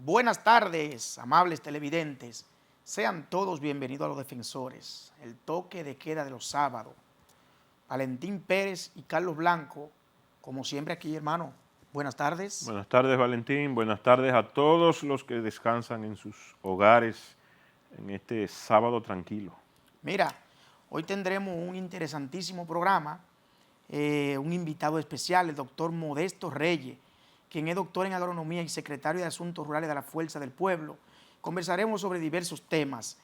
Buenas tardes, amables televidentes. Sean todos bienvenidos a Los Defensores, el toque de queda de los sábados. Valentín Pérez y Carlos Blanco, como siempre aquí, hermano. Buenas tardes. Buenas tardes, Valentín. Buenas tardes a todos los que descansan en sus hogares en este sábado tranquilo. Mira, hoy tendremos un interesantísimo programa, un invitado especial, el doctor Modesto Reyes, quien es doctor en agronomía y secretario de Asuntos Rurales de la Fuerza del Pueblo. Conversaremos sobre diversos temas,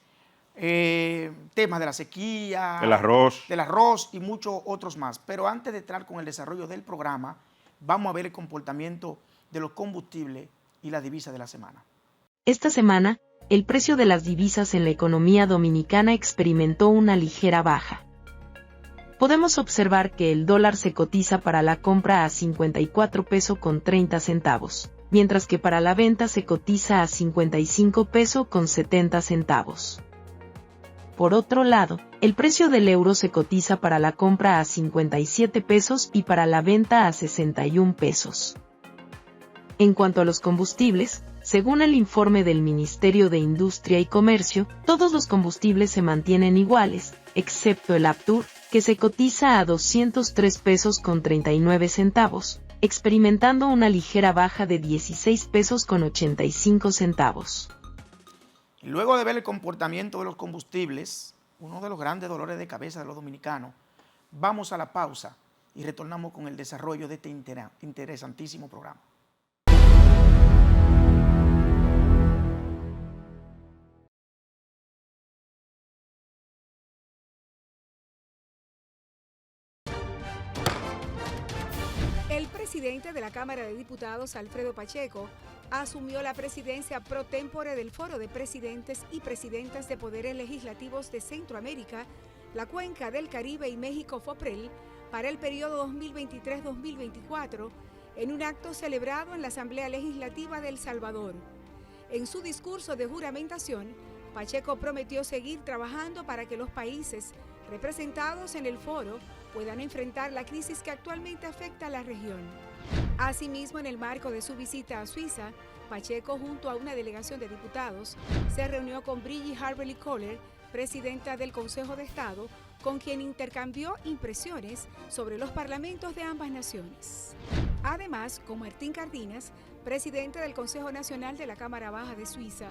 temas de la sequía, del arroz y muchos otros más. Pero antes de entrar con el desarrollo del programa, vamos a ver el comportamiento de los combustibles y la divisa de la semana. Esta semana, el precio de las divisas en la economía dominicana experimentó una ligera baja. Podemos observar que el dólar se cotiza para la compra a 54 pesos con 30 centavos, mientras que para la venta se cotiza a 55 pesos con 70 centavos. Por otro lado, el precio del euro se cotiza para la compra a 57 pesos y para la venta a 61 pesos. En cuanto a los combustibles, según el informe del Ministerio de Industria y Comercio, todos los combustibles se mantienen iguales, excepto el Aptur, que se cotiza a 203 pesos con 39 centavos, experimentando una ligera baja de 16 pesos con 85 centavos. Y luego de ver el comportamiento de los combustibles, uno de los grandes dolores de cabeza de los dominicanos, vamos a la pausa y retornamos con el desarrollo de este interesantísimo programa. El presidente de la Cámara de Diputados, Alfredo Pacheco, asumió la presidencia pro tempore del Foro de Presidentes y Presidentas de Poderes Legislativos de Centroamérica, la Cuenca del Caribe y México FOPREL para el periodo 2023-2024 en un acto celebrado en la Asamblea Legislativa de El Salvador. En su discurso de juramentación, Pacheco prometió seguir trabajando para que los países representados en el foro puedan enfrentar la crisis que actualmente afecta a la región. Asimismo, en el marco de su visita a Suiza, Pacheco, junto a una delegación de diputados, se reunió con Brigitte Harberly Kohler, presidenta del Consejo de Estado, con quien intercambió impresiones sobre los parlamentos de ambas naciones. Además, con Martín Cardinas, presidente del Consejo Nacional de la Cámara Baja de Suiza,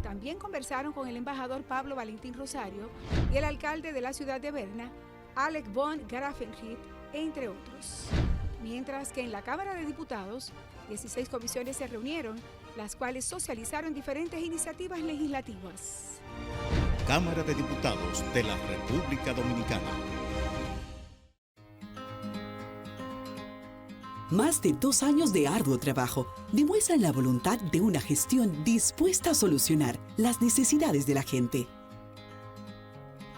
también conversaron con el embajador Pablo Valentín Rosario y el alcalde de la ciudad de Berna, Alec von Grafenried, entre otros. Mientras que en la Cámara de Diputados, 16 comisiones se reunieron, las cuales socializaron diferentes iniciativas legislativas. Cámara de Diputados de la República Dominicana. Más de 2 años de arduo trabajo demuestran la voluntad de una gestión dispuesta a solucionar las necesidades de la gente.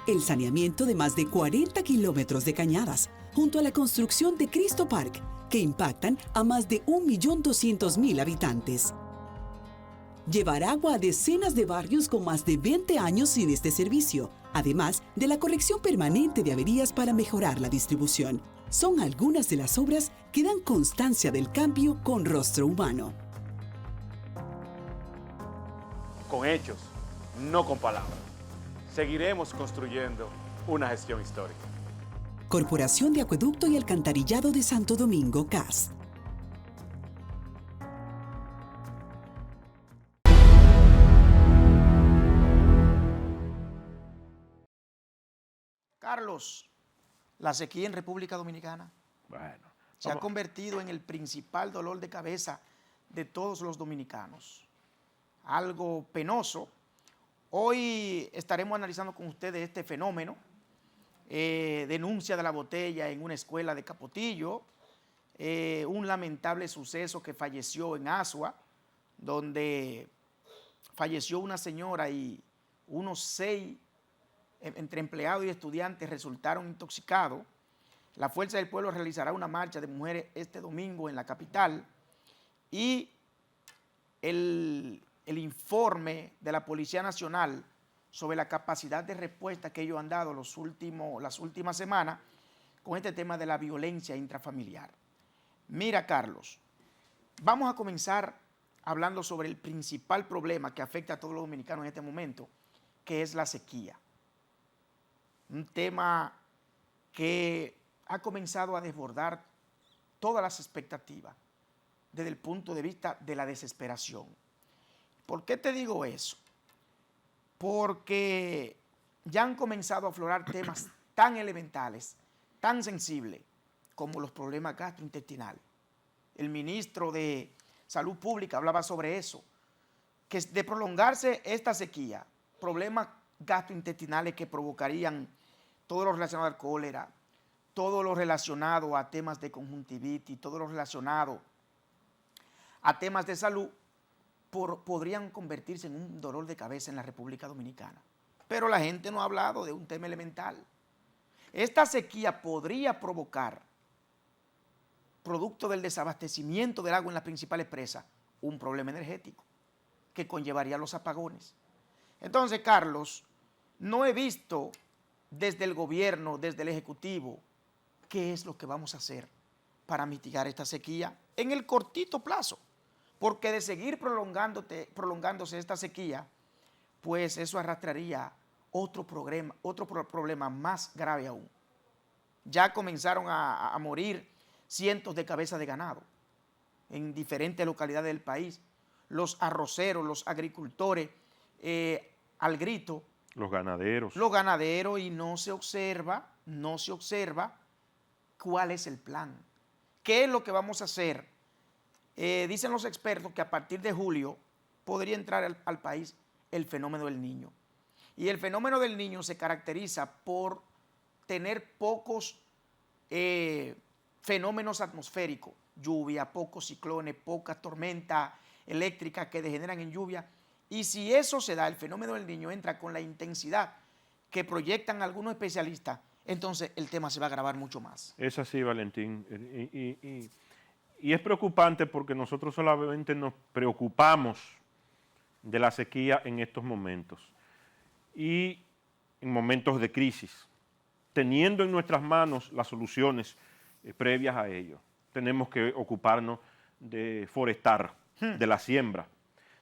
El saneamiento de más de 40 kilómetros de cañadas, junto a la construcción de Cristo Park, que impactan a más de 1.200.000 habitantes. Llevar agua a decenas de barrios con más de 20 años sin este servicio, además de la corrección permanente de averías para mejorar la distribución. Son algunas de las obras que dan constancia del cambio con rostro humano. Con hechos, no con palabras. Seguiremos construyendo una gestión histórica. Corporación de Acueducto y Alcantarillado de Santo Domingo, CAS. Carlos, la sequía en República Dominicana se ha convertido en el principal dolor de cabeza de todos los dominicanos. Algo penoso. Hoy estaremos analizando con ustedes este fenómeno, denuncia de la botella en una escuela de Capotillo, un lamentable suceso que falleció en Asua, donde falleció una señora y unos 6 entre empleados y estudiantes resultaron intoxicados. La Fuerza del Pueblo realizará una marcha de mujeres este domingo en la capital y el informe de la Policía Nacional sobre la capacidad de respuesta que ellos han dado las últimas semanas con este tema de la violencia intrafamiliar. Mira, Carlos, vamos a comenzar hablando sobre el principal problema que afecta a todos los dominicanos en este momento, que es la sequía. Un tema que ha comenzado a desbordar todas las expectativas desde el punto de vista de la desesperación. ¿Por qué te digo eso? Porque ya han comenzado a aflorar temas tan elementales, tan sensibles, como los problemas gastrointestinales. El ministro de Salud Pública hablaba sobre eso, que de prolongarse esta sequía, problemas gastrointestinales que provocarían todo lo relacionado al cólera, todo lo relacionado a temas de conjuntivitis, todo lo relacionado a temas de salud, podrían convertirse en un dolor de cabeza en la República Dominicana. Pero la gente no ha hablado de un tema elemental. Esta sequía podría provocar, producto del desabastecimiento del agua en las principales presas, un problema energético que conllevaría los apagones. Entonces, Carlos, no he visto desde el gobierno, desde el Ejecutivo, qué es lo que vamos a hacer para mitigar esta sequía en el cortito plazo, porque de seguir prolongándose esta sequía, pues eso arrastraría otro problema más grave aún. Ya comenzaron a morir cientos de cabezas de ganado en diferentes localidades del país. Los arroceros, los agricultores, al grito. Los ganaderos. Los ganaderos, y no se observa cuál es el plan. ¿Qué es lo que vamos a hacer? Dicen los expertos que a partir de julio podría entrar al país el fenómeno del Niño. Y el fenómeno del Niño se caracteriza por tener pocos fenómenos atmosféricos, lluvia, pocos ciclones, pocas tormentas eléctricas que degeneran en lluvia. Y si eso se da, el fenómeno del Niño entra con la intensidad que proyectan algunos especialistas, entonces el tema se va a agravar mucho más. Es así, Valentín. Y es preocupante porque nosotros solamente nos preocupamos de la sequía en estos momentos y en momentos de crisis, teniendo en nuestras manos las soluciones previas a ello. Tenemos que ocuparnos de forestar, de la siembra,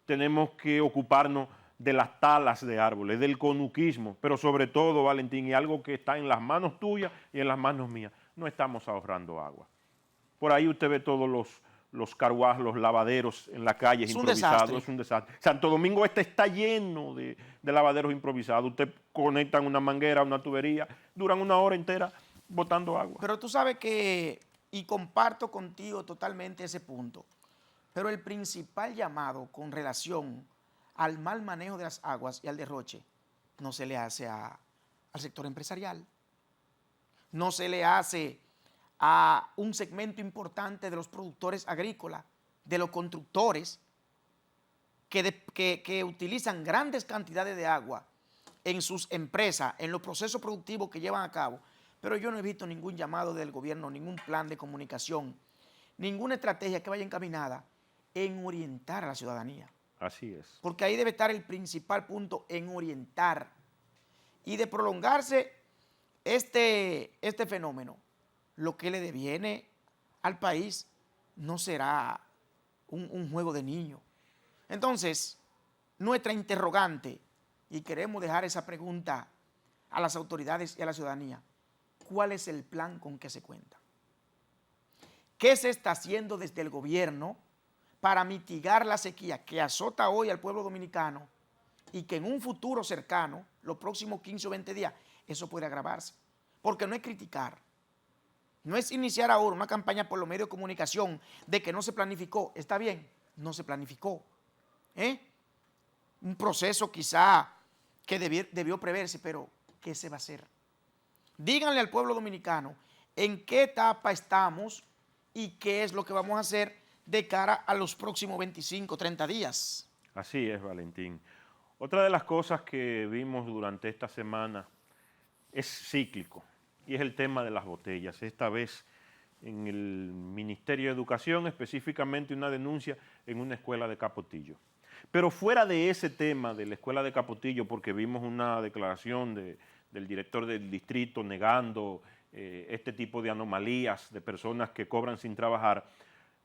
tenemos que ocuparnos de las talas de árboles, del conuquismo, pero sobre todo, Valentín, y algo que está en las manos tuyas y en las manos mías, no estamos ahorrando agua. Por ahí usted ve todos los carwash, los lavaderos en la calle improvisados. Es un desastre. Santo Domingo está lleno de lavaderos improvisados. Usted conecta una manguera, una tubería, duran una hora entera botando agua. Pero tú sabes que, y comparto contigo totalmente ese punto, pero el principal llamado con relación al mal manejo de las aguas y al derroche no se le hace al sector empresarial, no se le hace a un segmento importante de los productores agrícolas, de los constructores, que utilizan grandes cantidades de agua en sus empresas, en los procesos productivos que llevan a cabo. Pero yo no he visto ningún llamado del gobierno, ningún plan de comunicación, ninguna estrategia que vaya encaminada en orientar a la ciudadanía. Así es. Porque ahí debe estar el principal punto, en orientar. Y de prolongarse este fenómeno, lo que le deviene al país no será un juego de niños. Entonces, nuestra interrogante, y queremos dejar esa pregunta a las autoridades y a la ciudadanía, ¿cuál es el plan con que se cuenta? ¿Qué se está haciendo desde el gobierno para mitigar la sequía que azota hoy al pueblo dominicano y que en un futuro cercano, los próximos 15 o 20 días, eso puede agravarse? Porque no es criticar, no es iniciar ahora una campaña por los medios de comunicación de que no se planificó. Está bien, no se planificó. Un proceso quizá que debió preverse, pero ¿qué se va a hacer? Díganle al pueblo dominicano en qué etapa estamos y qué es lo que vamos a hacer de cara a los próximos 25, 30 días. Así es, Valentín. Otra de las cosas que vimos durante esta semana es cíclico y es el tema de las botellas. Esta vez en el Ministerio de Educación, específicamente una denuncia en una escuela de Capotillo. Pero fuera de ese tema de la escuela de Capotillo, porque vimos una declaración del director del distrito negando este tipo de anomalías de personas que cobran sin trabajar,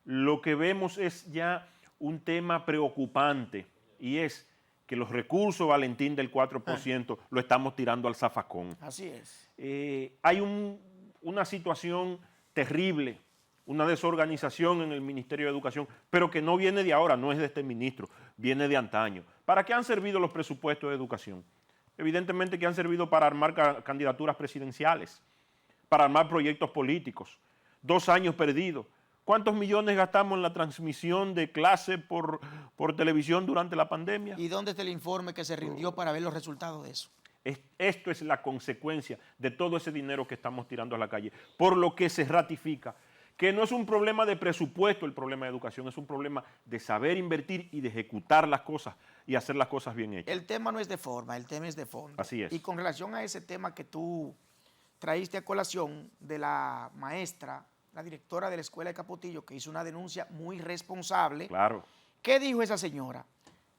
lo que vemos es ya un tema preocupante, y es que los recursos, Valentín, del 4% lo estamos tirando al zafacón. Así es. Hay una situación terrible, una desorganización en el Ministerio de Educación, pero que no viene de ahora, no es de este ministro, viene de antaño. ¿Para qué han servido los presupuestos de educación? Evidentemente que han servido para armar candidaturas presidenciales, para armar proyectos políticos. 2 años perdidos. ¿Cuántos millones gastamos en la transmisión de clase por televisión durante la pandemia? ¿Y dónde está el informe que se rindió para ver los resultados de eso? Esto es la consecuencia de todo ese dinero que estamos tirando a la calle, por lo que se ratifica que no es un problema de presupuesto el problema de educación, es un problema de saber invertir y de ejecutar las cosas y hacer las cosas bien hechas. El tema no es de forma, el tema es de fondo. Así es. Y con relación a ese tema que tú traíste a colación de la maestra, la directora de la escuela de Capotillo, que hizo una denuncia muy responsable. Claro. ¿Qué dijo esa señora?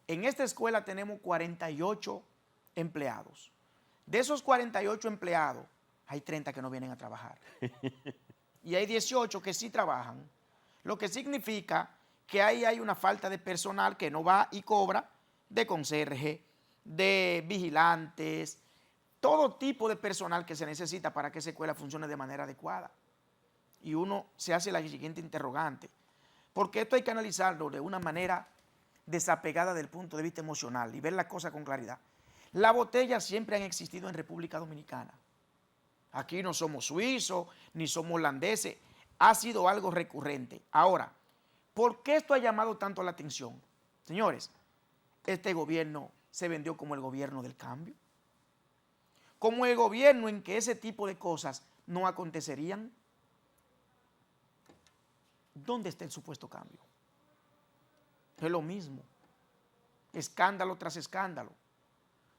En esta escuela tenemos 48 empleados. De esos 48 empleados, hay 30 que no vienen a trabajar. Y hay 18 que sí trabajan, lo que significa que ahí hay una falta de personal que no va y cobra, de conserje, de vigilantes, todo tipo de personal que se necesita para que esa escuela funcione de manera adecuada. Y uno se hace la siguiente interrogante, porque esto hay que analizarlo de una manera desapegada del punto de vista emocional y ver la cosa con claridad. Las botellas siempre han existido en República Dominicana. Aquí no somos suizos, ni somos holandeses. Ha sido algo recurrente. Ahora, ¿por qué esto ha llamado tanto la atención? Señores, este gobierno se vendió como el gobierno del cambio. Como el gobierno en que ese tipo de cosas no acontecerían. ¿Dónde está el supuesto cambio? Es lo mismo. Escándalo tras escándalo.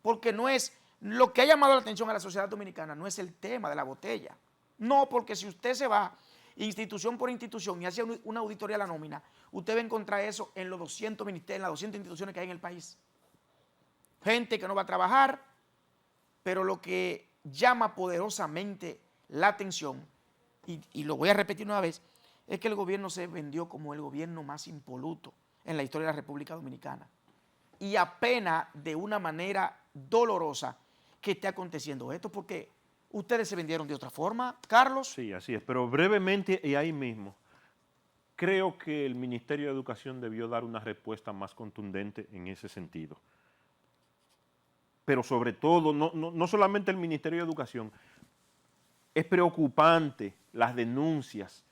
Porque no es... Lo que ha llamado la atención a la sociedad dominicana no es el tema de la botella. No, porque si usted se va institución por institución y hace una auditoría a la nómina, usted va a encontrar eso en los 200 ministerios, en las 200 instituciones que hay en el país. Gente que no va a trabajar, pero lo que llama poderosamente la atención, y lo voy a repetir una vez, es que el gobierno se vendió como el gobierno más impoluto en la historia de la República Dominicana. Y apenas de una manera dolorosa que esté aconteciendo esto, porque ustedes se vendieron de otra forma, Carlos. Sí, así es, pero brevemente y ahí mismo, creo que el Ministerio de Educación debió dar una respuesta más contundente en ese sentido. Pero sobre todo, no solamente el Ministerio de Educación, es preocupante las denuncias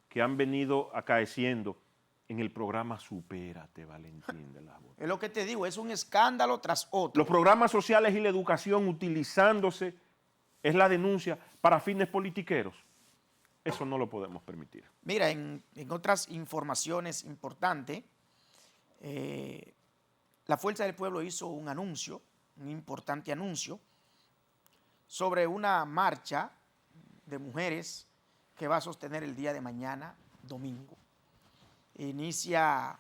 que han venido acaeciendo en el programa Supérate, Valentín de la Botella. Es lo que te digo, es un escándalo tras otro. Los programas sociales y la educación utilizándose, es la denuncia para fines politiqueros. Eso no lo podemos permitir. Mira, en otras informaciones importantes, la Fuerza del Pueblo hizo un anuncio, un importante anuncio, sobre una marcha de mujeres que va a sostener el día de mañana, domingo. Inicia,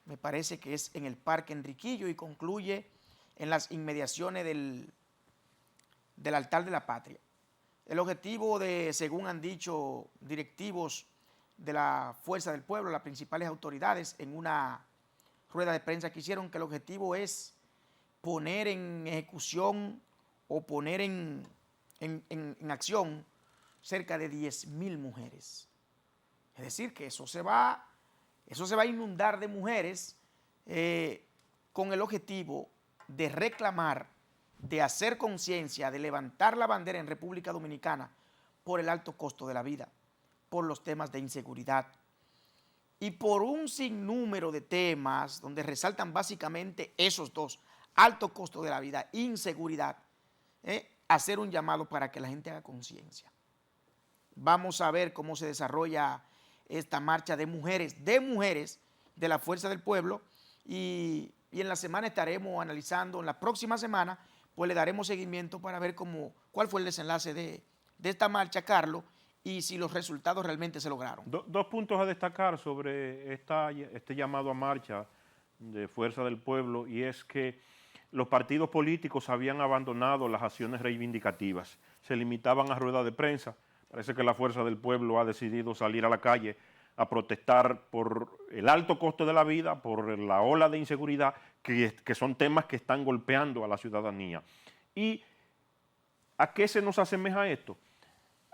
me parece que es en el Parque Enriquillo y concluye en las inmediaciones del altar de la Patria. El objetivo según han dicho directivos de la Fuerza del Pueblo, las principales autoridades, en una rueda de prensa que hicieron, que el objetivo es poner en ejecución o poner en acción cerca de 10,000 mujeres. Es decir, que eso se va a inundar de mujeres con el objetivo de reclamar, de hacer conciencia, de levantar la bandera en República Dominicana por el alto costo de la vida, por los temas de inseguridad y por un sinnúmero de temas donde resaltan básicamente esos dos, alto costo de la vida, inseguridad, hacer un llamado para que la gente haga conciencia. Vamos a ver cómo se desarrolla esta marcha de mujeres de la Fuerza del Pueblo y en la semana estaremos analizando, en la próxima semana, pues le daremos seguimiento para ver cuál fue el desenlace de esta marcha, Carlos, y si los resultados realmente se lograron. Dos puntos a destacar sobre este llamado a marcha de Fuerza del Pueblo, y es que los partidos políticos habían abandonado las acciones reivindicativas, se limitaban a ruedas de prensa. Parece que la Fuerza del Pueblo ha decidido salir a la calle a protestar por el alto costo de la vida, por la ola de inseguridad, que son temas que están golpeando a la ciudadanía. ¿Y a qué se nos asemeja esto?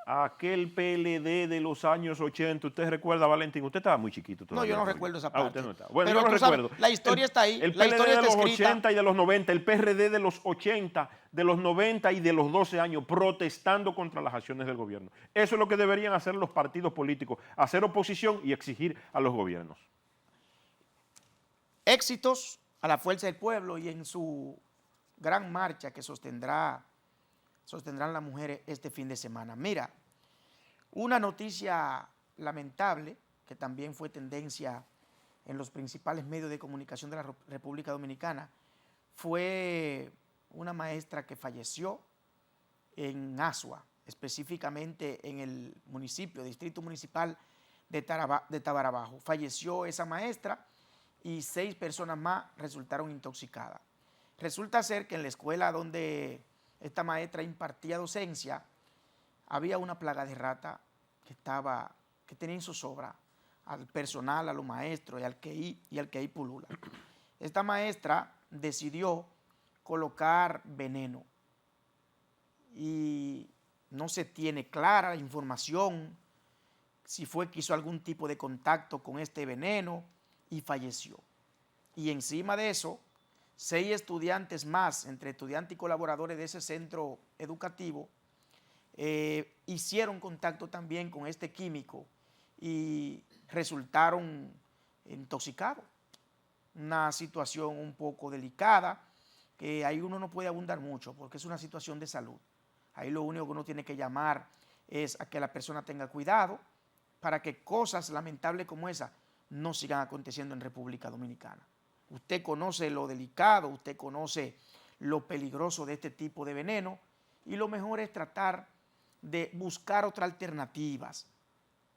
A aquel PLD de los años 80. ¿Usted recuerda, Valentín? Usted estaba muy chiquito todavía. No, yo no recuerdo esa parte. Usted no estaba. Bueno, pero yo lo recuerdo. La historia está ahí. El la PLD historia de los está escrita. 80 y de los 90, el PRD de los 80, de los 90 y de los 12 años, protestando contra las acciones del gobierno. Eso es lo que deberían hacer los partidos políticos, hacer oposición y exigir a los gobiernos. Éxitos a la fuerza del pueblo y en su gran marcha que sostendrán las mujeres este fin de semana. Mira, una noticia lamentable que también fue tendencia en los principales medios de comunicación de la República Dominicana fue una maestra que falleció en Asua, específicamente en el distrito municipal de Tabarabajo. Falleció esa maestra y 6 personas más resultaron intoxicadas. Resulta ser que en la escuela donde esta maestra impartía docencia había una plaga de rata que tenía en zozobra al personal, a los maestros y al que ahí pulula. Esta maestra decidió colocar veneno y no se tiene clara la información si fue que hizo algún tipo de contacto con este veneno y falleció. Y encima de eso, 6 estudiantes más, entre estudiantes y colaboradores de ese centro educativo, hicieron contacto también con este químico y resultaron intoxicados. Una situación un poco delicada, que ahí uno no puede abundar mucho porque es una situación de salud. Ahí lo único que uno tiene que llamar es a que la persona tenga cuidado para que cosas lamentables como esa no sigan aconteciendo en República Dominicana. Usted conoce lo delicado, usted conoce lo peligroso de este tipo de veneno y lo mejor es tratar de buscar otras alternativas.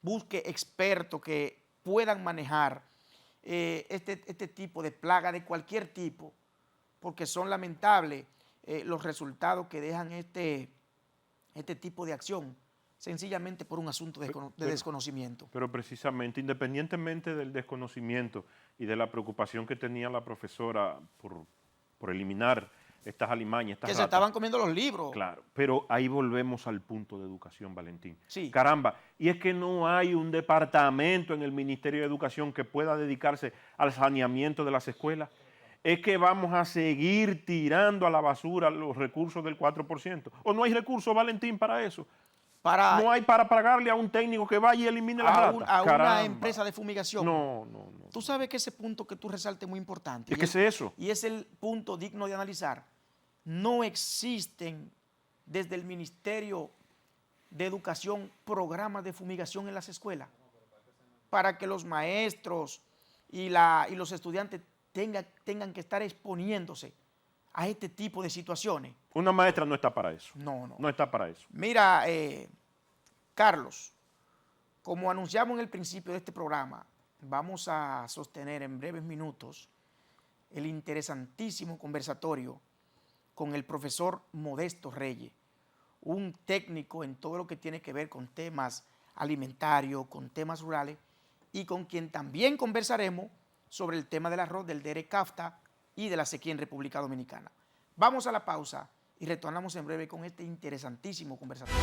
Busque expertos que puedan manejar este tipo de plaga de cualquier tipo, porque son lamentables los resultados que dejan este tipo de acción, sencillamente por un asunto de desconocimiento. Pero precisamente, independientemente del desconocimiento y de la preocupación que tenía la profesora por eliminar estas alimañas, estas que ratas, se estaban comiendo los libros. Claro, pero ahí volvemos al punto de educación, Valentín. Sí. Caramba, y es que no hay un departamento en el Ministerio de Educación que pueda dedicarse al saneamiento de las escuelas. Es que vamos a seguir tirando a la basura los recursos del 4%. ¿O no hay recursos, Valentín, para eso? No hay para pagarle a un técnico que vaya y elimine las ratas. A una empresa de fumigación. No. Tú sabes que ese punto que tú resaltes es muy importante. ¿Qué es eso? Y es el punto digno de analizar. No existen desde el Ministerio de Educación programas de fumigación en las escuelas para que los maestros y los estudiantes tengan que estar exponiéndose a este tipo de situaciones. Una maestra no está para eso. No. No está para eso. Mira, Carlos, como anunciamos en el principio de este programa, vamos a sostener en breves minutos el interesantísimo conversatorio con el profesor Modesto Reyes, un técnico en todo lo que tiene que ver con temas alimentarios, con temas rurales, y con quien también conversaremos sobre el tema del arroz, del DERE-CAFTA y de la sequía en República Dominicana. Vamos a la pausa y retornamos en breve con este interesantísimo conversatorio.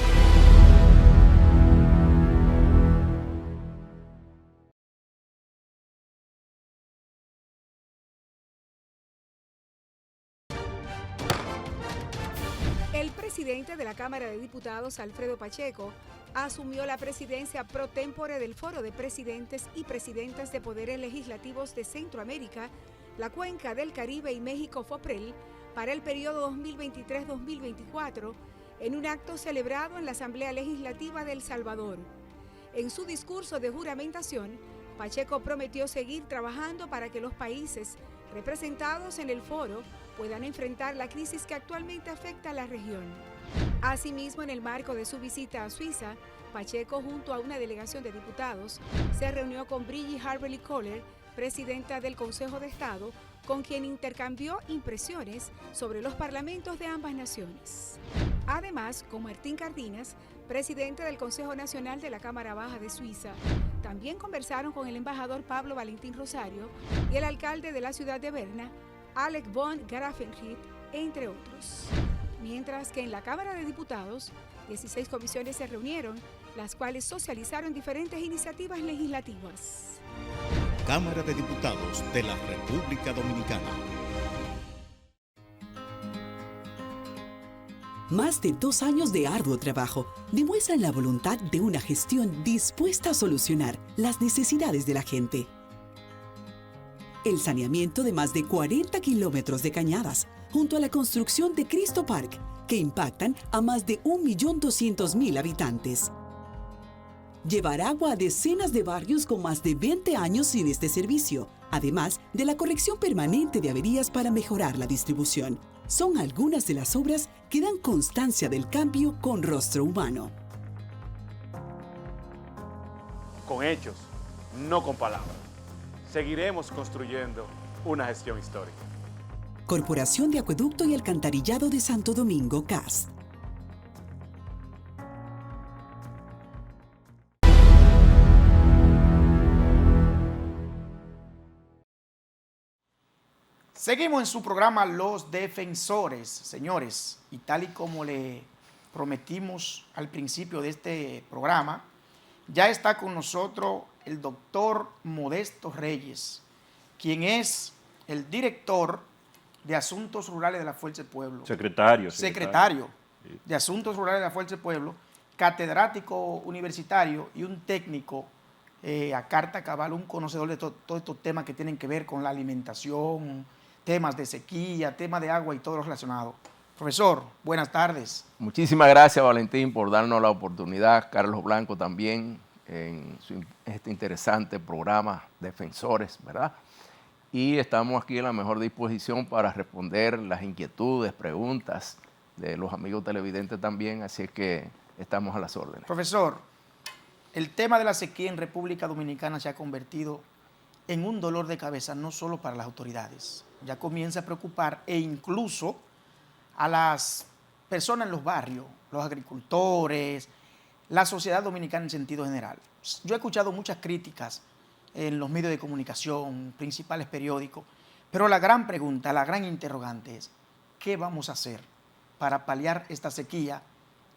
El presidente de la Cámara de Diputados, Alfredo Pacheco, asumió la presidencia pro tempore del Foro de Presidentes y Presidentas de Poderes Legislativos de Centroamérica, la Cuenca del Caribe y México FOPREL para el periodo 2023-2024 en un acto celebrado en la Asamblea Legislativa de El Salvador. En su discurso de juramentación, Pacheco prometió seguir trabajando para que los países representados en el foro puedan enfrentar la crisis que actualmente afecta a la región. Asimismo, en el marco de su visita a Suiza, Pacheco, junto a una delegación de diputados, se reunió con Brigitte Harberly Kohler, presidenta del Consejo de Estado, con quien intercambió impresiones sobre los parlamentos de ambas naciones. Además, con Martín Cardinas, presidente del Consejo Nacional de la Cámara Baja de Suiza, También conversaron con el embajador Pablo Valentín Rosario y el alcalde de la ciudad de Berna, Alec von Grafenried, entre otros. Mientras que en la Cámara de Diputados, 16 comisiones se reunieron, las cuales socializaron diferentes iniciativas legislativas. Cámara de Diputados de la República Dominicana. Más de 2 años de arduo trabajo demuestran la voluntad de una gestión dispuesta a solucionar las necesidades de la gente. El saneamiento de más de 40 kilómetros de cañadas, junto a la construcción de Cristo Park, que impactan a más de 1.200.000 habitantes. Llevar agua a decenas de barrios con más de 20 años sin este servicio, además de la corrección permanente de averías para mejorar la distribución. Son algunas de las obras que dan constancia del cambio con rostro humano. Con hechos, no con palabras. Seguiremos construyendo una gestión histórica. Corporación de Acueducto y Alcantarillado de Santo Domingo, CAS. Seguimos en su programa Los Defensores, señores, y tal y como le prometimos al principio de este programa, ya está con nosotros el doctor Modesto Reyes, quien es el director de Asuntos Rurales de la Fuerza del Pueblo. Secretario de Asuntos Rurales de la Fuerza del Pueblo, catedrático universitario y un técnico a carta cabal, un conocedor de todos estos temas que tienen que ver con la alimentación, temas de sequía, temas de agua y todo lo relacionado. Profesor, buenas tardes. Muchísimas gracias, Valentín, por darnos la oportunidad. Carlos Blanco también en este interesante programa Defensores, ¿verdad? Y estamos aquí en la mejor disposición para responder las inquietudes, preguntas de los amigos televidentes también, así es que estamos a las órdenes. Profesor, el tema de la sequía en República Dominicana se ha convertido en un dolor de cabeza no solo para las autoridades, ya comienza a preocupar e incluso a las personas en los barrios, los agricultores, la sociedad dominicana en sentido general. Yo he escuchado muchas críticas en los medios de comunicación, principales periódicos, pero la gran pregunta, la gran interrogante es, ¿qué vamos a hacer para paliar esta sequía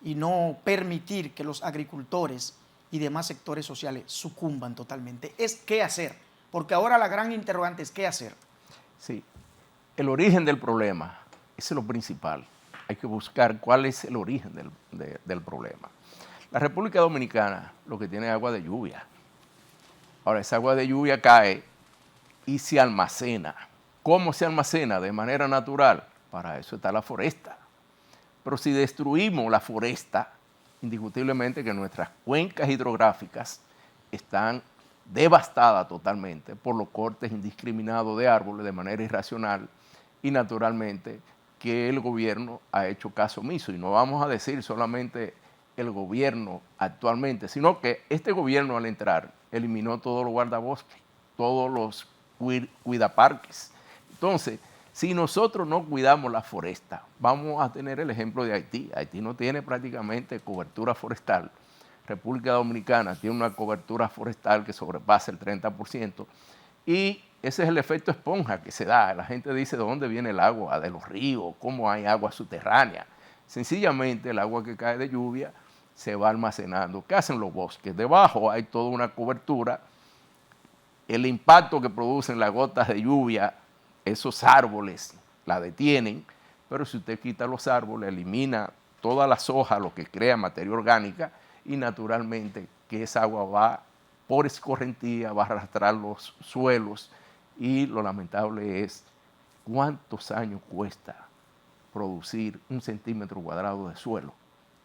y no permitir que los agricultores y demás sectores sociales sucumban totalmente? Es qué hacer, porque ahora la gran interrogante es qué hacer. Sí, el origen del problema, ese es lo principal. Hay que buscar cuál es el origen del problema. La República Dominicana lo que tiene es agua de lluvia. Ahora, esa agua de lluvia cae y se almacena. ¿Cómo se almacena? De manera natural. Para eso está la foresta. Pero si destruimos la foresta, indiscutiblemente que nuestras cuencas hidrográficas están devastadas totalmente por los cortes indiscriminados de árboles de manera irracional y naturalmente que el gobierno ha hecho caso omiso. Y no vamos a decir solamente el gobierno actualmente, sino que este gobierno al entrar eliminó todos los guardabosques, todos los cuidaparques. Entonces, si nosotros no cuidamos la foresta, vamos a tener el ejemplo de Haití. Haití no tiene prácticamente cobertura forestal. República Dominicana tiene una cobertura forestal que sobrepasa el 30% y ese es el efecto esponja que se da. La gente dice, ¿de dónde viene el agua? ¿De los ríos? ¿Cómo hay agua subterránea? Sencillamente el agua que cae de lluvia se va almacenando. ¿Qué hacen los bosques? Debajo hay toda una cobertura. El impacto que producen las gotas de lluvia, esos árboles la detienen, pero si usted quita los árboles, elimina todas las hojas, lo que crea materia orgánica, y naturalmente que esa agua va por escorrentía, va a arrastrar los suelos, y lo lamentable es cuántos años cuesta producir 1 centímetro cuadrado de suelo.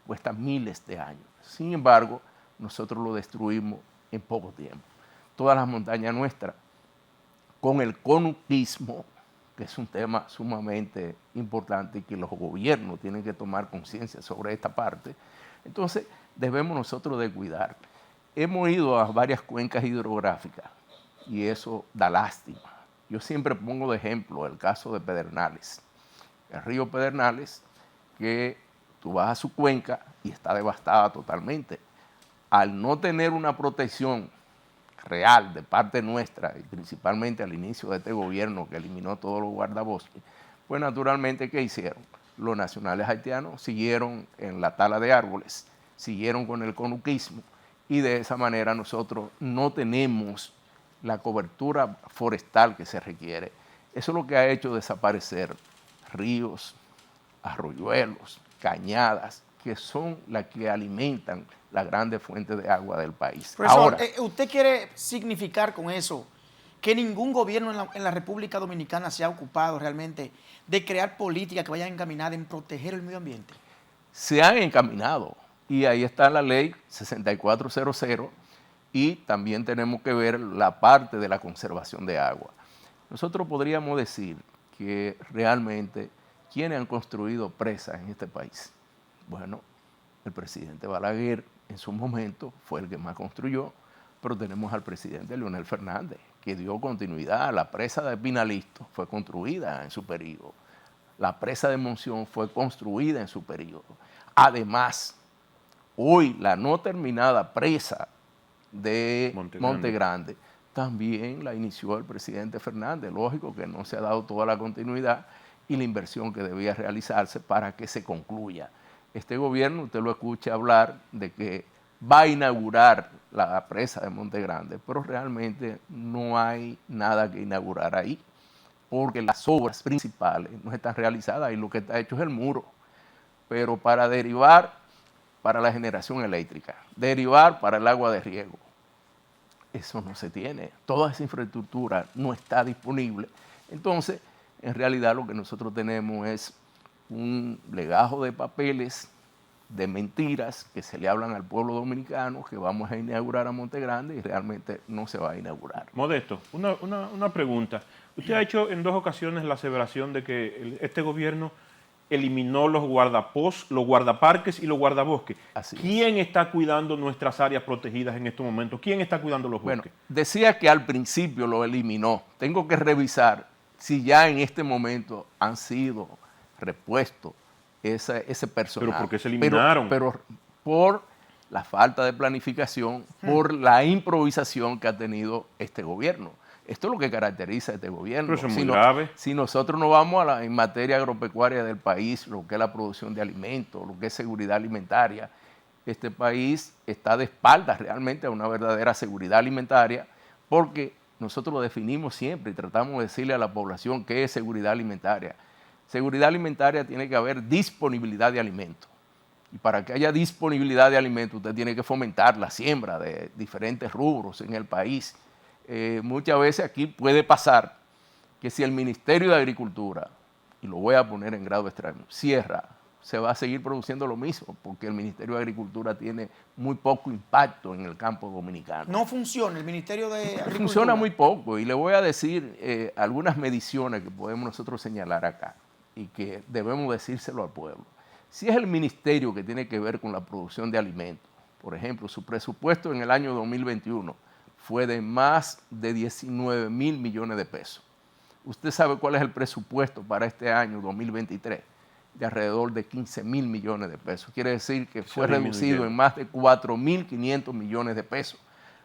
Cuesta miles de años. Sin embargo, nosotros lo destruimos en poco tiempo. Todas las montañas nuestras, con el conuquismo, que es un tema sumamente importante y que los gobiernos tienen que tomar conciencia sobre esta parte, entonces debemos nosotros de cuidar. Hemos ido a varias cuencas hidrográficas y eso da lástima. Yo siempre pongo de ejemplo el caso de Pedernales. El río Pedernales, que tú vas a su cuenca y está devastada totalmente. Al no tener una protección real de parte nuestra, y principalmente al inicio de este gobierno que eliminó todos los guardabosques, pues naturalmente, ¿qué hicieron? Los nacionales haitianos siguieron en la tala de árboles, siguieron con el conuquismo, y de esa manera nosotros no tenemos la cobertura forestal que se requiere. Eso es lo que ha hecho desaparecer ríos, arroyuelos, cañadas, que son las que alimentan las grandes fuentes de agua del país. Profesor, Ahora, ¿usted quiere significar con eso que ningún gobierno en la República Dominicana se ha ocupado realmente de crear políticas que vayan encaminadas en proteger el medio ambiente? se han encaminado y ahí está la ley 6400 y también tenemos que ver la parte de la conservación de agua. Nosotros podríamos decir que realmente, ¿quiénes han construido presas en este país? Bueno, el presidente Balaguer en su momento fue el que más construyó, pero tenemos al presidente Leonel Fernández, que dio continuidad. La presa de Pinalisto fue construida en su periodo. La presa de Monción fue construida en su periodo. Además, hoy la no terminada presa de Monte Grande también la inició el presidente Fernández. Lógico que no se ha dado toda la continuidad y la inversión que debía realizarse para que se concluya. Este gobierno, usted lo escucha hablar de que va a inaugurar la presa de Monte Grande, pero realmente no hay nada que inaugurar ahí, porque las obras principales no están realizadas y lo que está hecho es el muro. Pero para derivar para la generación eléctrica, derivar para el agua de riego, eso no se tiene. Toda esa infraestructura no está disponible. Entonces, en realidad lo que nosotros tenemos es un legajo de papeles, de mentiras que se le hablan al pueblo dominicano, que vamos a inaugurar a Monte Grande y realmente no se va a inaugurar. Modesto, una pregunta. Usted ha hecho en 2 ocasiones la aseveración de que este gobierno eliminó los guardaparques y los guardabosques. ¿Quién está cuidando nuestras áreas protegidas en estos momentos? ¿Quién está cuidando los bosques? Bueno, decía que al principio lo eliminó. Tengo que revisar si ya en este momento han sido repuestos ese personal. ¿Pero por qué se eliminaron? Pero por la falta de planificación, por la improvisación que ha tenido este gobierno. Esto es lo que caracteriza a este gobierno. Pero eso es muy grave. Si nosotros no vamos en materia agropecuaria del país, lo que es la producción de alimentos, lo que es seguridad alimentaria, este país está de espaldas realmente a una verdadera seguridad alimentaria, porque nosotros lo definimos siempre y tratamos de decirle a la población qué es seguridad alimentaria. Seguridad alimentaria tiene que haber disponibilidad de alimentos. Y para que haya disponibilidad de alimentos, usted tiene que fomentar la siembra de diferentes rubros en el país. Muchas veces aquí puede pasar que si el Ministerio de Agricultura, y lo voy a poner en grado extremo, cierra, se va a seguir produciendo lo mismo, porque el Ministerio de Agricultura tiene muy poco impacto en el campo dominicano. ¿No funciona el Ministerio de Agricultura? Funciona muy poco, y le voy a decir algunas mediciones que podemos nosotros señalar acá, y que debemos decírselo al pueblo. Si es el ministerio que tiene que ver con la producción de alimentos, por ejemplo, su presupuesto en el año 2021 fue de más de 19 mil millones de pesos. ¿Usted sabe cuál es el presupuesto para este año 2023? De alrededor de 15 mil millones de pesos. Quiere decir que fue reducido en más de 4.500 millones de pesos,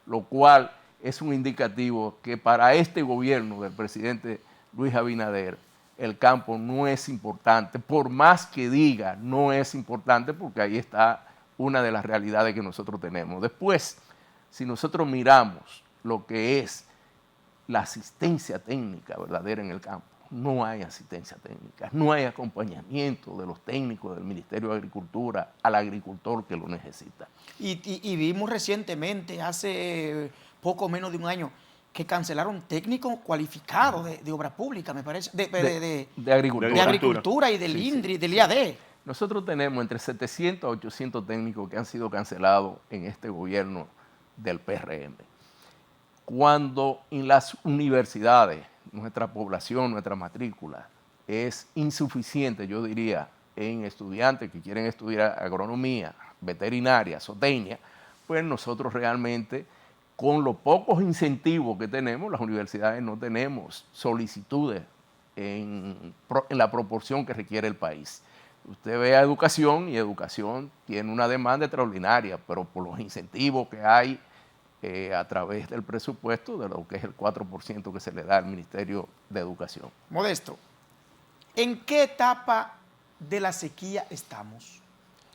lo cual es un indicativo que para este gobierno del presidente Luis Abinader, el campo no es importante, por más que diga no es importante, porque ahí está una de las realidades que nosotros tenemos. Después, si nosotros miramos lo que es la asistencia técnica verdadera en el campo, no hay asistencia técnica, no hay acompañamiento de los técnicos del Ministerio de Agricultura al agricultor que lo necesita. Y vimos recientemente, hace poco menos de un año, que cancelaron técnicos cualificados de obra pública, me parece, de agricultura. De agricultura y del INDRI, del IAD. Nosotros tenemos entre 700 a 800 técnicos que han sido cancelados en este gobierno del PRM. Cuando en las universidades nuestra población, nuestra matrícula es insuficiente, yo diría, en estudiantes que quieren estudiar agronomía, veterinaria, zootecnia, pues nosotros realmente, con los pocos incentivos que tenemos, las universidades no tenemos solicitudes en la proporción que requiere el país. Usted ve a educación y educación tiene una demanda extraordinaria, pero por los incentivos que hay a través del presupuesto de lo que es el 4% que se le da al Ministerio de Educación. Modesto, ¿en qué etapa de la sequía estamos?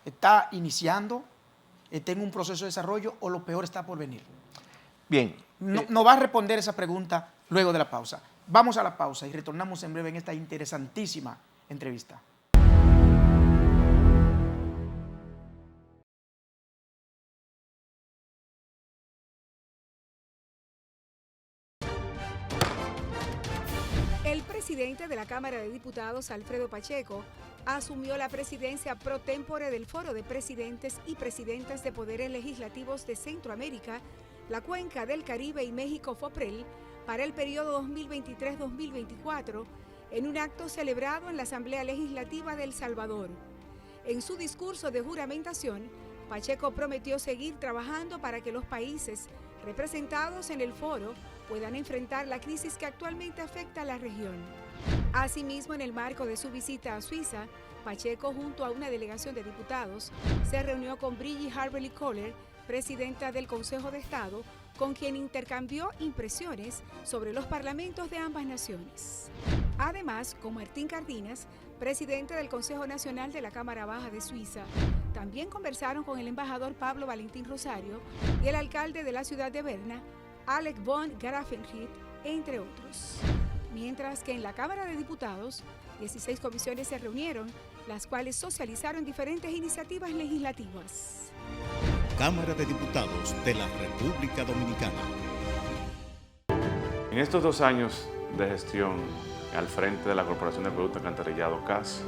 ¿Está iniciando? ¿Está en un proceso de desarrollo o lo peor está por venir? Bien. No va a responder esa pregunta luego de la pausa. Vamos a la pausa y retornamos en breve en esta interesantísima entrevista. El presidente de la Cámara de Diputados, Alfredo Pacheco, asumió la presidencia pro tempore del Foro de Presidentes y Presidentas de Poderes Legislativos de Centroamérica, la Cuenca del Caribe y México FOPREL para el periodo 2023-2024 en un acto celebrado en la Asamblea Legislativa de El Salvador. En su discurso de juramentación, Pacheco prometió seguir trabajando para que los países representados en el foro puedan enfrentar la crisis que actualmente afecta a la región. Asimismo, en el marco de su visita a Suiza, Pacheco, junto a una delegación de diputados, se reunió con Brigitte Harberly Kohler, presidenta del Consejo de Estado, con quien intercambió impresiones sobre los parlamentos de ambas naciones. Además, con Martín Cardinas, presidente del Consejo Nacional de la Cámara Baja de Suiza, también conversaron con el embajador Pablo Valentín Rosario y el alcalde de la ciudad de Berna, Alec von Grafenried, entre otros. Mientras que en la Cámara de Diputados, 16 comisiones se reunieron, las cuales socializaron diferentes iniciativas legislativas. Cámara de Diputados de la República Dominicana. En estos 2 años de gestión al frente de la Corporación de Producto Alcantarillado CAS,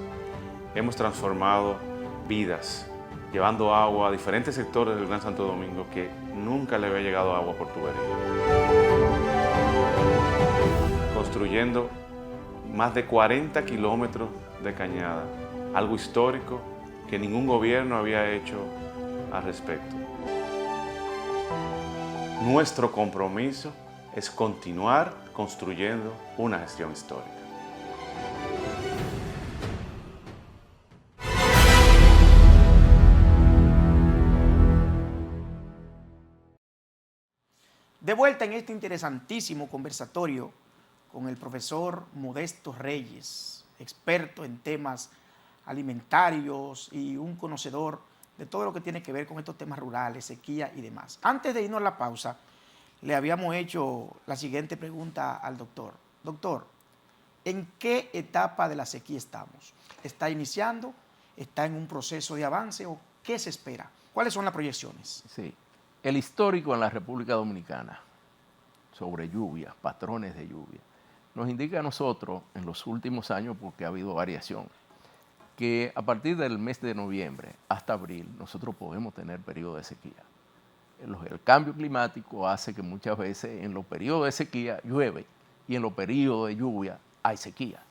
hemos transformado vidas, llevando agua a diferentes sectores del Gran Santo Domingo que nunca le había llegado agua por tubería. Construyendo más de 40 kilómetros de cañada, algo histórico que ningún gobierno había hecho al respecto. Nuestro compromiso es continuar construyendo una gestión histórica. De vuelta en este interesantísimo conversatorio con el profesor Modesto Reyes, experto en temas alimentarios y un conocedor de todo lo que tiene que ver con estos temas rurales, sequía y demás. Antes de irnos a la pausa, le habíamos hecho la siguiente pregunta al doctor. Doctor, ¿en qué etapa de la sequía estamos? ¿Está iniciando? ¿Está en un proceso de avance? ¿O qué se espera? ¿Cuáles son las proyecciones? Sí. El histórico en la República Dominicana sobre lluvia, patrones de lluvia, nos indica a nosotros en los últimos años, porque ha habido variación, que a partir del mes de noviembre hasta abril nosotros podemos tener periodos de sequía. El cambio climático hace que muchas veces en los periodos de sequía llueve y en los periodos de lluvia hay sequía.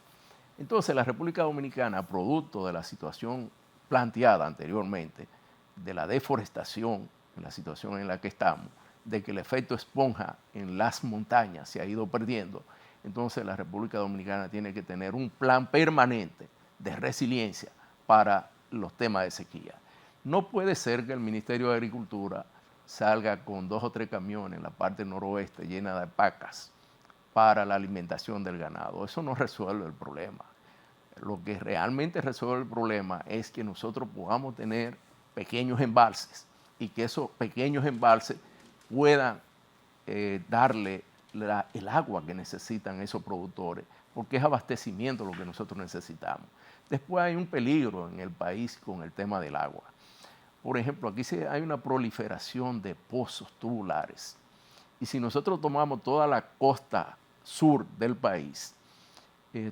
Entonces la República Dominicana, producto de la situación planteada anteriormente, de la deforestación, en la situación en la que estamos, de que el efecto esponja en las montañas se ha ido perdiendo, entonces la República Dominicana tiene que tener un plan permanente de resiliencia para los temas de sequía. No puede ser que el Ministerio de Agricultura salga con 2 o 3 camiones en la parte noroeste llena de pacas para la alimentación del ganado. Eso no resuelve el problema. Lo que realmente resuelve el problema es que nosotros podamos tener pequeños embalses y que esos pequeños embalses puedan darle el agua que necesitan esos productores, porque es abastecimiento lo que nosotros necesitamos. Después hay un peligro en el país con el tema del agua. Por ejemplo, aquí hay una proliferación de pozos tubulares. Y si nosotros tomamos toda la costa sur del país,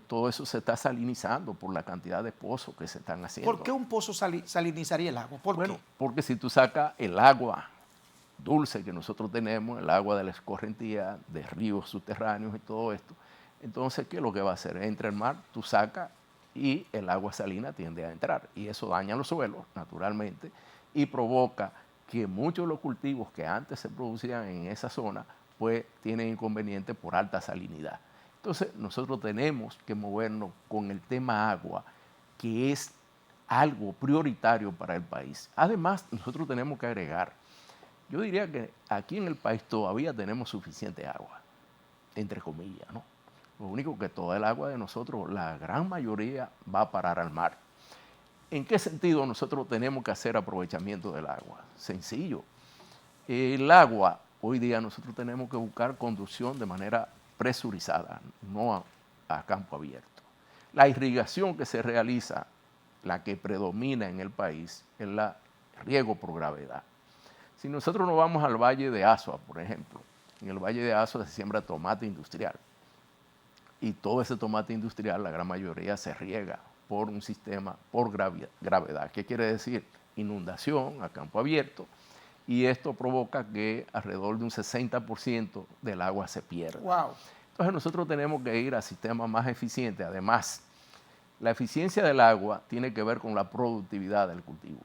todo eso se está salinizando por la cantidad de pozos que se están haciendo. ¿Por qué un pozo salinizaría el agua? ¿Por qué? Porque si tú sacas el agua dulce que nosotros tenemos, el agua de la escorrentía, de ríos subterráneos y todo esto, entonces, ¿qué es lo que va a hacer? Entra el mar, tú sacas y el agua salina tiende a entrar. Y eso daña los suelos, naturalmente, y provoca que muchos de los cultivos que antes se producían en esa zona, pues tienen inconvenientes por alta salinidad. Entonces, nosotros tenemos que movernos con el tema agua, que es algo prioritario para el país. Además, nosotros tenemos que agregar Yo diría que aquí en el país todavía tenemos suficiente agua, entre comillas, ¿no? Lo único que toda el agua de nosotros, la gran mayoría, va a parar al mar. ¿En qué sentido nosotros tenemos que hacer aprovechamiento del agua? Sencillo. El agua, hoy día nosotros tenemos que buscar conducción de manera presurizada, no a campo abierto. La irrigación que se realiza, la que predomina en el país, es la riego por gravedad. Si nosotros nos vamos al Valle de Azua, por ejemplo, en el Valle de Azua se siembra tomate industrial. Y todo ese tomate industrial, la gran mayoría, se riega por un sistema por gravedad. ¿Qué quiere decir? Inundación a campo abierto. Y esto provoca que alrededor de un 60% del agua se pierda. Wow. Entonces nosotros tenemos que ir a sistemas más eficientes. Además, la eficiencia del agua tiene que ver con la productividad del cultivo.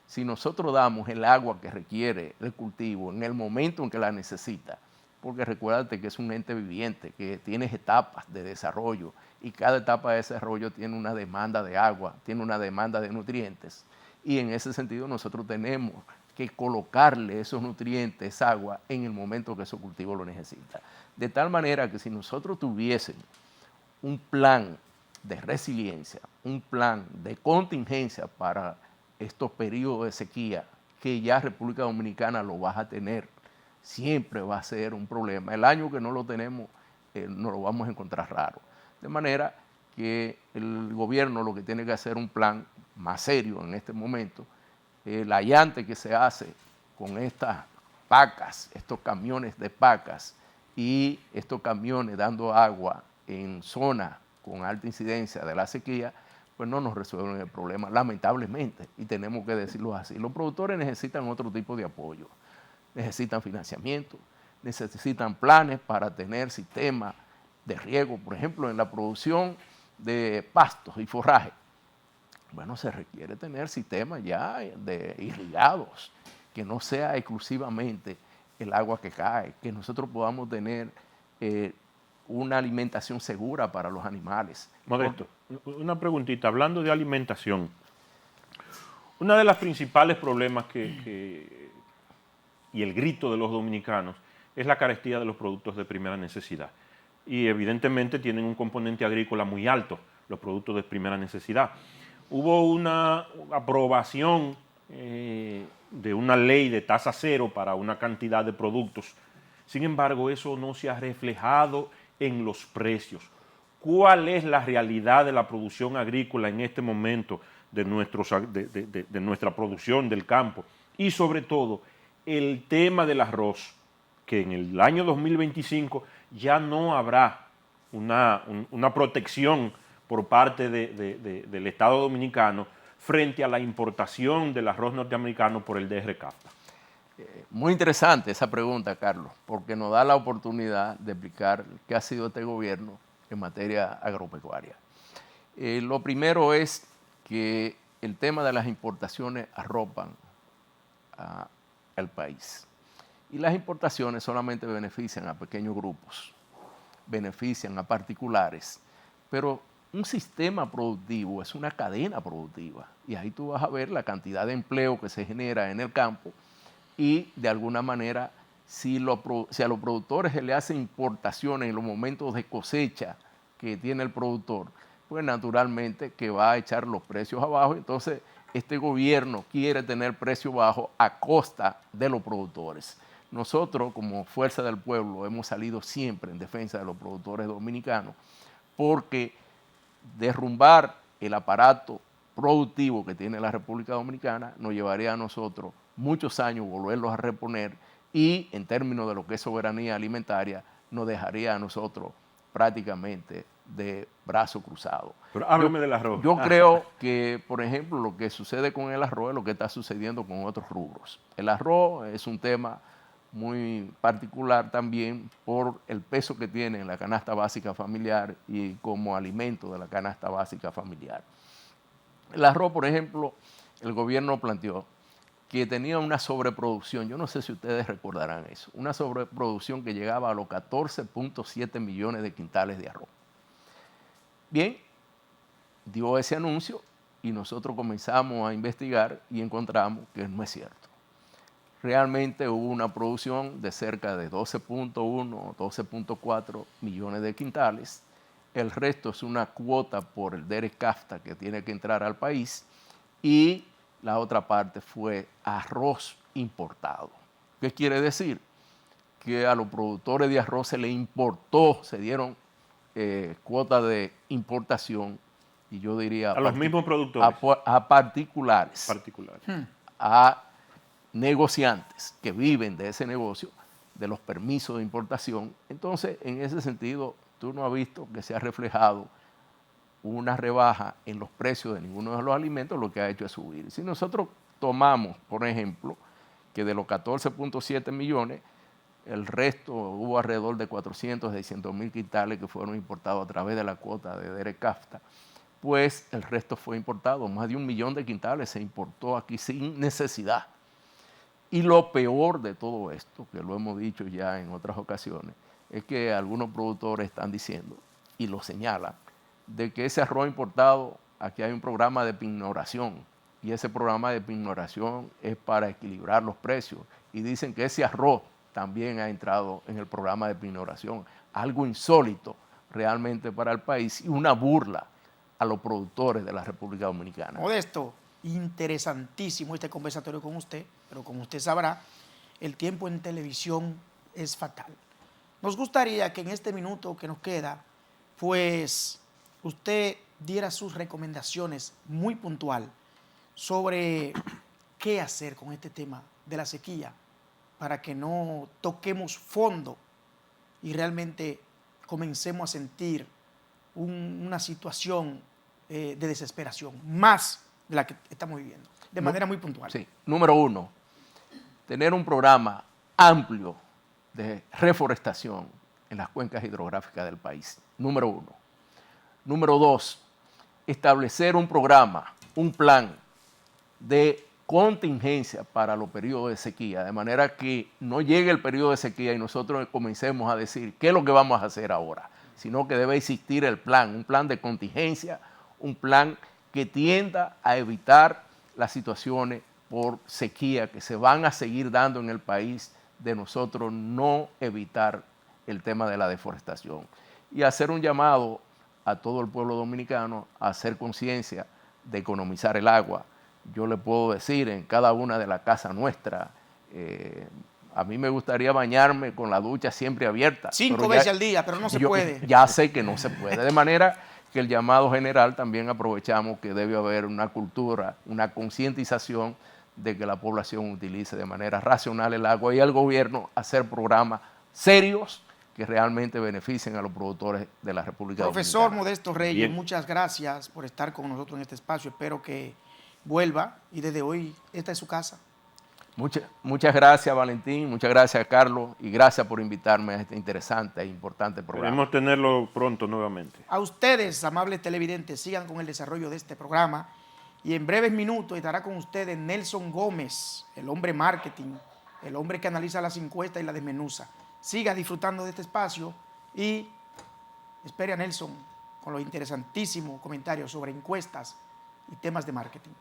Si nosotros damos el agua que requiere el cultivo en el momento en que la necesita, porque recuérdate que es un ente viviente, que tiene etapas de desarrollo y cada etapa de desarrollo tiene una demanda de agua, tiene una demanda de nutrientes. Y en ese sentido nosotros tenemos que colocarle esos nutrientes, esa agua, en el momento que ese cultivo lo necesita. De tal manera que si nosotros tuviésemos un plan de resiliencia, un plan de contingencia para estos periodos de sequía, que ya República Dominicana lo va a tener, siempre va a ser un problema. El año que no lo tenemos, nos lo vamos a encontrar raro. De manera que el gobierno lo que tiene que hacer un plan más serio en este momento. El allante que se hace con estas pacas, estos camiones de pacas y estos camiones dando agua en zonas con alta incidencia de la sequía, pues no nos resuelven el problema, lamentablemente, y tenemos que decirlo así. Los productores necesitan otro tipo de apoyo, necesitan financiamiento, necesitan planes para tener sistemas de riego, por ejemplo, en la producción de pastos y forraje. Bueno, se requiere tener sistemas ya de irrigados, que no sea exclusivamente el agua que cae, que nosotros podamos tener una alimentación segura para los animales. Modesto, una preguntita, hablando de alimentación, uno de los principales problemas y el grito de los dominicanos es la carestía de los productos de primera necesidad. Y evidentemente tienen un componente agrícola muy alto, los productos de primera necesidad. Hubo una aprobación de una ley de tasa cero para una cantidad de productos. Sin embargo, eso no se ha reflejado en los precios. ¿Cuál es la realidad de la producción agrícola en este momento de nuestra producción del campo? Y sobre todo, el tema del arroz, que en el año 2025 ya no habrá una protección por parte del Estado Dominicano frente a la importación del arroz norteamericano por el DR-CAFTA. Muy interesante esa pregunta, Carlos, porque nos da la oportunidad de explicar qué ha sido este gobierno en materia agropecuaria. Lo primero es que el tema de las importaciones arropan al país. Y las importaciones solamente benefician a pequeños grupos, benefician a particulares, pero un sistema productivo es una cadena productiva y ahí tú vas a ver la cantidad de empleo que se genera en el campo y de alguna manera si a los productores se le hacen importaciones en los momentos de cosecha que tiene el productor, pues naturalmente que va a echar los precios abajo. Entonces este gobierno quiere tener precios bajos a costa de los productores. Nosotros como Fuerza del Pueblo hemos salido siempre en defensa de los productores dominicanos porque derrumbar el aparato productivo que tiene la República Dominicana nos llevaría a nosotros muchos años volverlos a reponer y en términos de lo que es soberanía alimentaria nos dejaría a nosotros prácticamente de brazo cruzado. Pero háblame del arroz. Yo creo que, por ejemplo, lo que sucede con el arroz es lo que está sucediendo con otros rubros. El arroz es un tema muy particular también por el peso que tiene en la canasta básica familiar y como alimento de la canasta básica familiar. El arroz, por ejemplo, el gobierno planteó que tenía una sobreproducción, yo no sé si ustedes recordarán eso, una sobreproducción que llegaba a los 14.7 millones de quintales de arroz. Bien, dio ese anuncio y nosotros comenzamos a investigar y encontramos que no es cierto. realmente hubo una producción de cerca de 12.1 o 12.4 millones de quintales. El resto es una cuota por el Derek Kafta que tiene que entrar al país, y la otra parte fue arroz importado. ¿Qué quiere decir? Que a los productores de arroz se les importó, se dieron cuotas de importación, y yo diría a los mismos productores, a particulares, a negociantes que viven de ese negocio, de los permisos de importación. Entonces, en ese sentido, tú no has visto que se ha reflejado una rebaja en los precios de ninguno de los alimentos, lo que ha hecho es subir. Si nosotros tomamos, por ejemplo, que de los 14.7 millones, el resto hubo alrededor de 400, 600 mil quintales que fueron importados a través de la cuota de Derek Kafta, pues el resto fue importado. Más de 1 millón de quintales se importó aquí sin necesidad. Y lo peor de todo esto, que lo hemos dicho ya en otras ocasiones, es que algunos productores están diciendo, y lo señalan, de que ese arroz importado, aquí hay un programa de pignoración, y ese programa de pignoración es para equilibrar los precios, y dicen que ese arroz también ha entrado en el programa de pignoración, algo insólito realmente para el país y una burla a los productores de la República Dominicana. Modesto, interesantísimo este conversatorio con usted, pero como usted sabrá, el tiempo en televisión es fatal. Nos gustaría que en este minuto que nos queda, pues usted diera sus recomendaciones muy puntual sobre qué hacer con este tema de la sequía para que no toquemos fondo y realmente comencemos a sentir una situación de desesperación, más de la que estamos viviendo, de manera muy puntual. Sí. Número 1, tener un programa amplio de reforestación en las cuencas hidrográficas del país. Número 1. Número 2, establecer un programa, un plan de contingencia para los periodos de sequía, de manera que no llegue el periodo de sequía y nosotros comencemos a decir qué es lo que vamos a hacer ahora, sino que debe existir el plan, un plan de contingencia, un plan que tienda a evitar las situaciones por sequía que se van a seguir dando en el país, de nosotros no evitar el tema de la deforestación. Y hacer un llamado a todo el pueblo dominicano a hacer conciencia de economizar el agua. Yo le puedo decir, en cada una de las casas nuestras, a mí me gustaría bañarme con la ducha siempre abierta. 5 veces al día, pero no se puede. Ya sé que no se puede. De manera que el llamado general también aprovechamos que debe haber una cultura, una concientización de que la población utilice de manera racional el agua, y al gobierno hacer programas serios que realmente beneficien a los productores de la República Dominicana. Profesor Modesto Reyes, muchas gracias por estar con nosotros en este espacio. Espero que vuelva, y desde hoy esta es su casa. Muchas gracias, Valentín, muchas gracias, Carlos, y gracias por invitarme a este interesante e importante programa. Queremos tenerlo pronto nuevamente. A ustedes, amables televidentes, sigan con el desarrollo de este programa, y en breves minutos estará con ustedes Nelson Gómez, el hombre marketing, el hombre que analiza las encuestas y las desmenuza. Siga disfrutando de este espacio y espere a Nelson con los interesantísimos comentarios sobre encuestas y temas de marketing.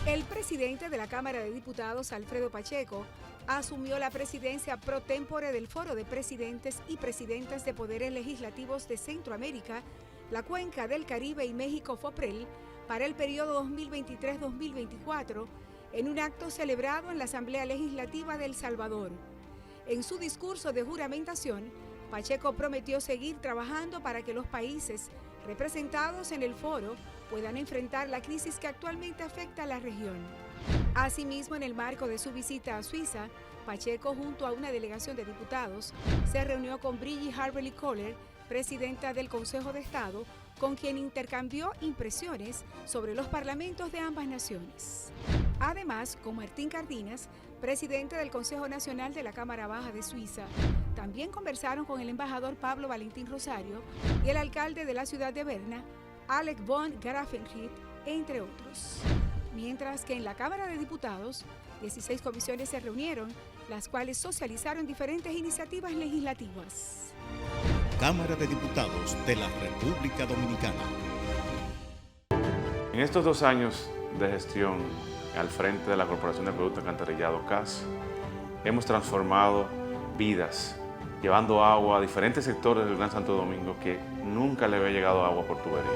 El presidente de la Cámara de Diputados, Alfredo Pacheco, asumió la presidencia pro tempore del Foro de Presidentes y Presidentas de Poderes Legislativos de Centroamérica, la Cuenca del Caribe y México FOPREL para el periodo 2023-2024 en un acto celebrado en la Asamblea Legislativa de El Salvador. En su discurso de juramentación, Pacheco prometió seguir trabajando para que los países representados en el foro puedan enfrentar la crisis que actualmente afecta a la región. Asimismo, en el marco de su visita a Suiza, Pacheco, junto a una delegación de diputados, se reunió con Brigitte Harberly Kohler, presidenta del Consejo de Estado, con quien intercambió impresiones sobre los parlamentos de ambas naciones. Además, con Martín Cardinas, presidente del Consejo Nacional de la Cámara Baja de Suiza, también conversaron con el embajador Pablo Valentín Rosario y el alcalde de la ciudad de Berna, Alec von Grafenried, entre otros. Mientras que en la Cámara de Diputados, 16 comisiones se reunieron las cuales socializaron diferentes iniciativas legislativas. Cámara de Diputados de la República Dominicana. En estos 2 años de gestión al frente de la Corporación de Acueducto Alcantarillado CAS, hemos transformado vidas, llevando agua a diferentes sectores del Gran Santo Domingo que nunca le había llegado agua por tubería.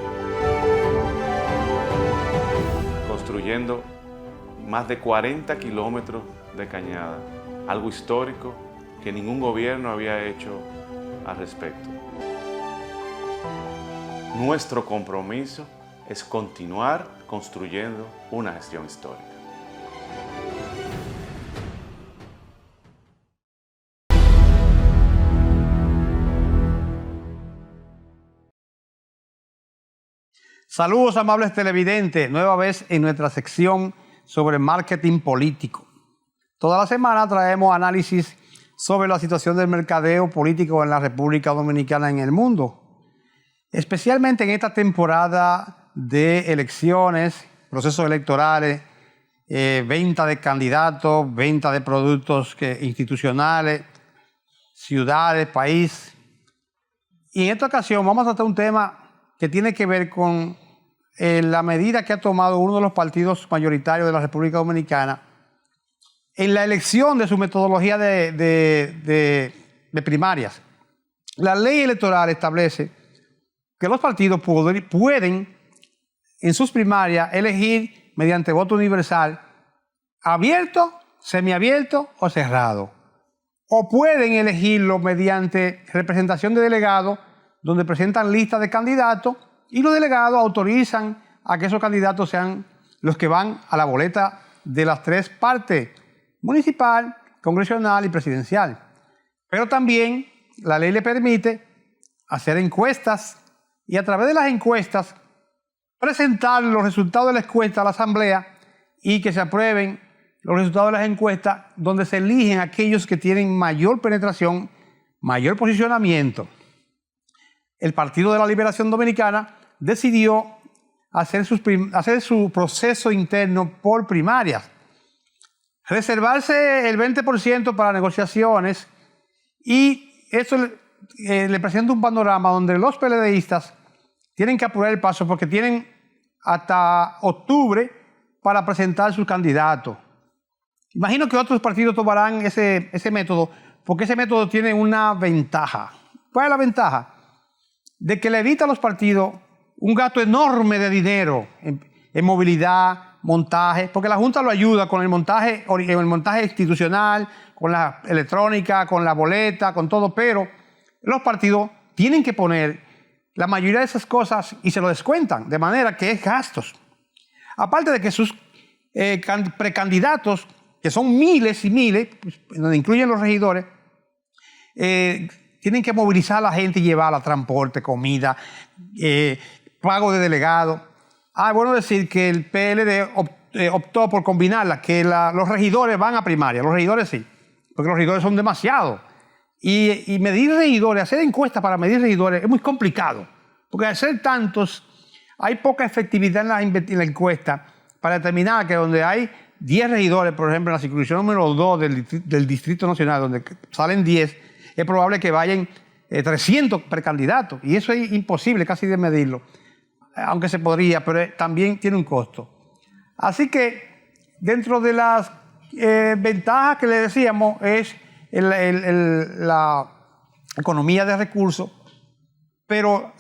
Construyendo más de 40 kilómetros de cañada, algo histórico que ningún gobierno había hecho al respecto. Nuestro compromiso es continuar construyendo una gestión histórica. Saludos, amables televidentes, nueva vez en nuestra sección sobre marketing político. Toda la semana traemos análisis sobre la situación del mercadeo político en la República Dominicana y en el mundo, especialmente en esta temporada de elecciones, procesos electorales, venta de candidatos, venta de productos institucionales, ciudades, país. Y en esta ocasión vamos a tratar un tema que tiene que ver con la medida que ha tomado uno de los partidos mayoritarios de la República Dominicana en la elección de su metodología de primarias. La ley electoral establece que los partidos pueden en sus primarias elegir mediante voto universal abierto, semiabierto o cerrado. O pueden elegirlo mediante representación de delegados, donde presentan listas de candidatos y los delegados autorizan a que esos candidatos sean los que van a la boleta de las 3 partes, municipal, congresional y presidencial. Pero también la ley le permite hacer encuestas y a través de las encuestas presentar los resultados de la encuesta a la Asamblea y que se aprueben los resultados de las encuestas donde se eligen aquellos que tienen mayor penetración, mayor posicionamiento. El Partido de la Liberación Dominicana decidió hacer su proceso interno por primarias, reservarse el 20% para negociaciones y eso le presenta un panorama donde los PLDistas tienen que apurar el paso porque tienen hasta octubre para presentar sus candidatos. Imagino que otros partidos tomarán ese método porque ese método tiene una ventaja. ¿Cuál es la ventaja? De que le evita a los partidos un gasto enorme de dinero en movilidad, montaje, porque la Junta lo ayuda con el montaje institucional, con la electrónica, con la boleta, con todo, pero los partidos tienen que poner la mayoría de esas cosas y se lo descuentan, de manera que es gastos. Aparte de que sus precandidatos, que son miles y miles, donde incluyen los regidores, tienen que movilizar a la gente y llevarla a transporte, comida, pago de delegado. Es bueno decir que el PLD optó por combinarla, que los regidores van a primaria, los regidores sí, porque los regidores son demasiados. Y medir regidores, hacer encuestas para medir regidores es muy complicado, porque al ser tantos, hay poca efectividad en la encuesta para determinar que donde hay 10 regidores, por ejemplo, en la circunscripción número 2 del Distrito Nacional, donde salen 10, es probable que vayan 300 precandidatos, y eso es imposible casi de medirlo, aunque se podría, pero también tiene un costo. Así que dentro de las ventajas que le decíamos es la economía de recursos, pero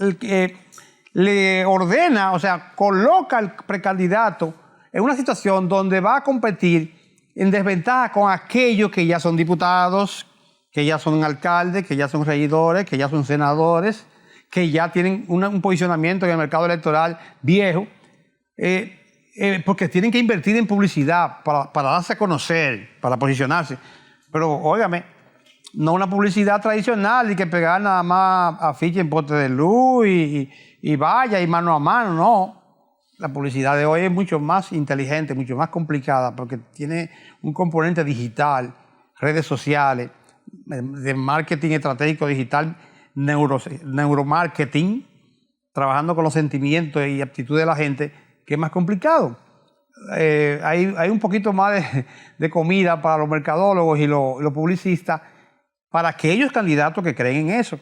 le ordena, o sea, coloca al precandidato en una situación donde va a competir en desventaja con aquellos que ya son diputados, que ya son alcaldes, que ya son regidores, que ya son senadores, que ya tienen un posicionamiento en el mercado electoral viejo, porque tienen que invertir en publicidad para darse a conocer, para posicionarse. Pero, óigame, no una publicidad tradicional y que pegar nada más afiche en poste de luz y vaya y mano a mano, no. La publicidad de hoy es mucho más inteligente, mucho más complicada, porque tiene un componente digital, redes sociales, de marketing estratégico digital, neuromarketing, trabajando con los sentimientos y aptitudes de la gente, que es más complicado. hay un poquito más de comida para los mercadólogos y los publicistas, para aquellos candidatos que creen en eso.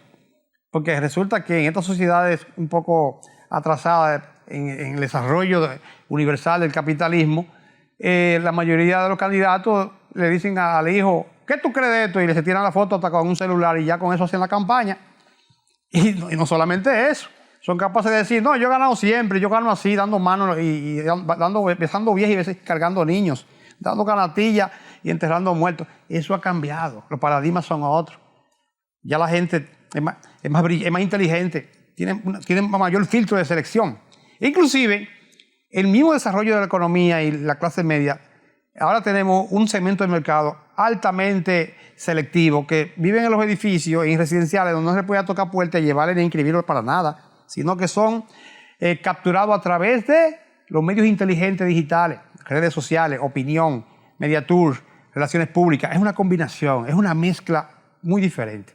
Porque resulta que en estas sociedades un poco atrasadas en el desarrollo universal del capitalismo, la mayoría de los candidatos le dicen al hijo, ¿qué tú crees de esto? Y le se tiran la foto hasta con un celular y ya con eso hacen la campaña. Y no solamente eso, son capaces de decir, no, yo he ganado siempre, yo gano así, dando manos y besando viejas y veces cargando niños, dando canastillas y enterrando muertos. Eso ha cambiado, los paradigmas son otros. Ya la gente es más inteligente, tiene mayor filtro de selección. Inclusive, el mismo desarrollo de la economía y la clase media, ahora tenemos un segmento del mercado altamente selectivo, que viven en los edificios, en residenciales, donde no se puede tocar puertas y llevarle ni inscribirlos para nada, sino que son capturados a través de los medios inteligentes digitales, redes sociales, opinión, Mediatour, relaciones públicas. Es una combinación, es una mezcla muy diferente.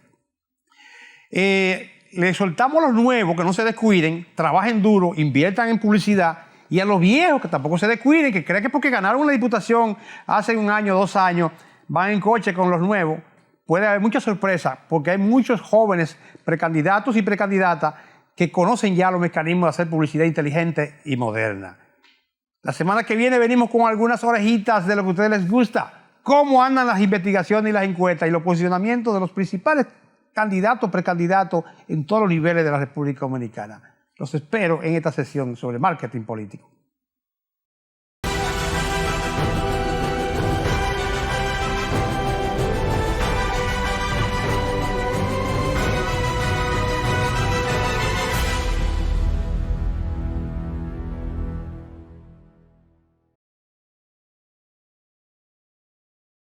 Le soltamos a los nuevos que no se descuiden, trabajen duro, inviertan en publicidad, y a los viejos que tampoco se descuiden, que creen que porque ganaron una diputación hace 1 año, 2 años, van en coche con los nuevos. Puede haber mucha sorpresa, porque hay muchos jóvenes precandidatos y precandidatas que conocen ya los mecanismos de hacer publicidad inteligente y moderna. La semana que viene venimos con algunas orejitas de lo que a ustedes les gusta, cómo andan las investigaciones y las encuestas y los posicionamientos de los principales candidatos, precandidatos en todos los niveles de la República Dominicana. Los espero en esta sesión sobre marketing político.